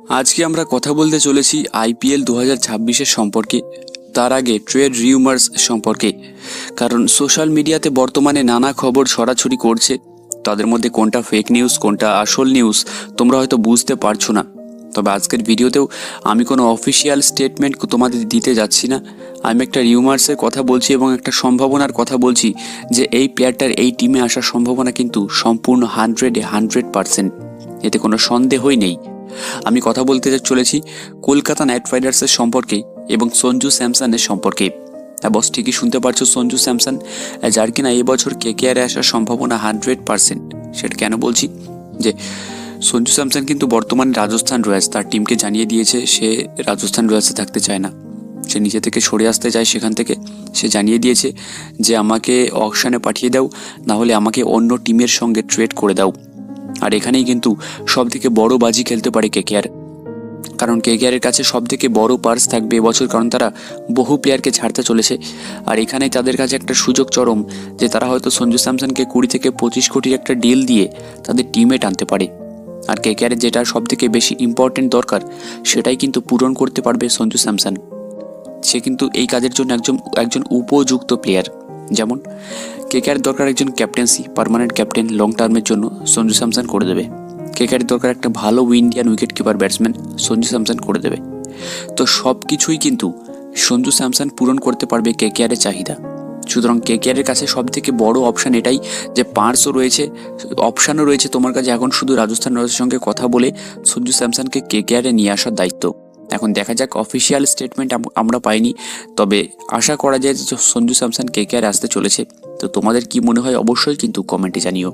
আজকে আমরা কথা বলতে চলেছি আইপিএল 2026-এর সম্পর্কে। তার আগে ট্রেড রিউমার্স সম্পর্কে, কারণ সোশ্যাল মিডিয়াতে বর্তমানে নানা খবর ছড়াছড়ি করছে। তাদের মধ্যে কোনটা ফেক নিউজ, কোনটা আসল নিউজ তোমরা হয়তো বুঝতে পারছো না। তবে আজকের ভিডিওতেও আমি কোনো অফিসিয়াল স্টেটমেন্ট তোমাদের দিতে যাচ্ছি না। আমি একটা রিউমার্সের কথা বলছি এবং একটা সম্ভাবনার কথা বলছি যে এই প্লেয়ারটার এই টিমে আসার সম্ভাবনা কিন্তু সম্পূর্ণ 100%। এতে কোনো সন্দেহই নেই। আমি কথা বলতে চলেছি কলকাতা নাইট রাইডার্সের সম্পর্কে এবং সঞ্জু স্যামসনের সম্পর্কে। বস, ঠিকই শুনতে পারছো, সঞ্জু স্যামসন, যার কিনা এবছর কেকেআরে আসার সম্ভাবনা 100%। সেটা কেন বলছি যে সঞ্জু স্যামসন কিন্তু বর্তমানে রাজস্থান রয়্যালস তার টিমকে জানিয়ে দিয়েছে সে রাজস্থান রয়্যালসে থাকতে চায় না, সে নিজে থেকে সরে আসতে চায়। সেখান থেকে সে জানিয়ে দিয়েছে যে আমাকে অকশনে পাঠিয়ে দাও, না হলে আমাকে অন্য টিমের সঙ্গে ট্রেড করে দাও। আর এখানেই কিন্তু সবথেকে বড় বাজি খেলতে পারে কেকেআর, কারণ কেকেআরের কাছে সবথেকে বড় পার্স থাকবে এবছর, কারণ তারা বহু প্লেয়ারকে ছাড়তে চলেছে। আর এখানেই তাদের কাছে একটা সুযোগ চরম যে তারা হয়তো সঞ্জু স্যামসনকে 20 থেকে 25 কোটির একটা ডিল দিয়ে তাদের টিমে টানতে পারে। আর কেকেআরের যেটা সবথেকে বেশি ইম্পর্টেন্ট দরকার সেটাই কিন্তু পূরণ করতে পারবে সঞ্জু স্যামসন। সে কিন্তু এই কাজের জন্য একজন উপযুক্ত প্লেয়ার। যেমন কেকেআর দরকার একজন ক্যাপ্টেন্সি, পার্মানেন্ট ক্যাপ্টেন লং টার্মের জন্য, সঞ্জু স্যামসন করে দেবে। কেকেআরের দরকার একটা ভালো Indian wicket keeper batsman, Sanju Samson করে দেবে। তো সব কিছুই কিন্তু সঞ্জু স্যামসন পূরণ করতে পারবে কেকেআরের চাহিদা। সুতরাং কেকেআরের কাছে সব থেকে বড় অপশান এটাই যে পার্সও রয়েছে, অপশানও রয়েছে তোমার কাছে। এখন শুধু রাজস্থান রয়্যালসের সঙ্গে কথা বলে সঞ্জু স্যামসনকে কেকেআরে নিয়ে আসার দায়িত্ব। এখন দেখা যাক, অফিসিয়াল স্টেটমেন্ট আমরা পাইনি, তবে আশা করা যায় যে সঞ্জু স্যামসন কেকেআরে আসতে চলেছে। তো তোমাদের কি মনে হয় অবশ্যই কিন্তু কমেন্টে জানিও।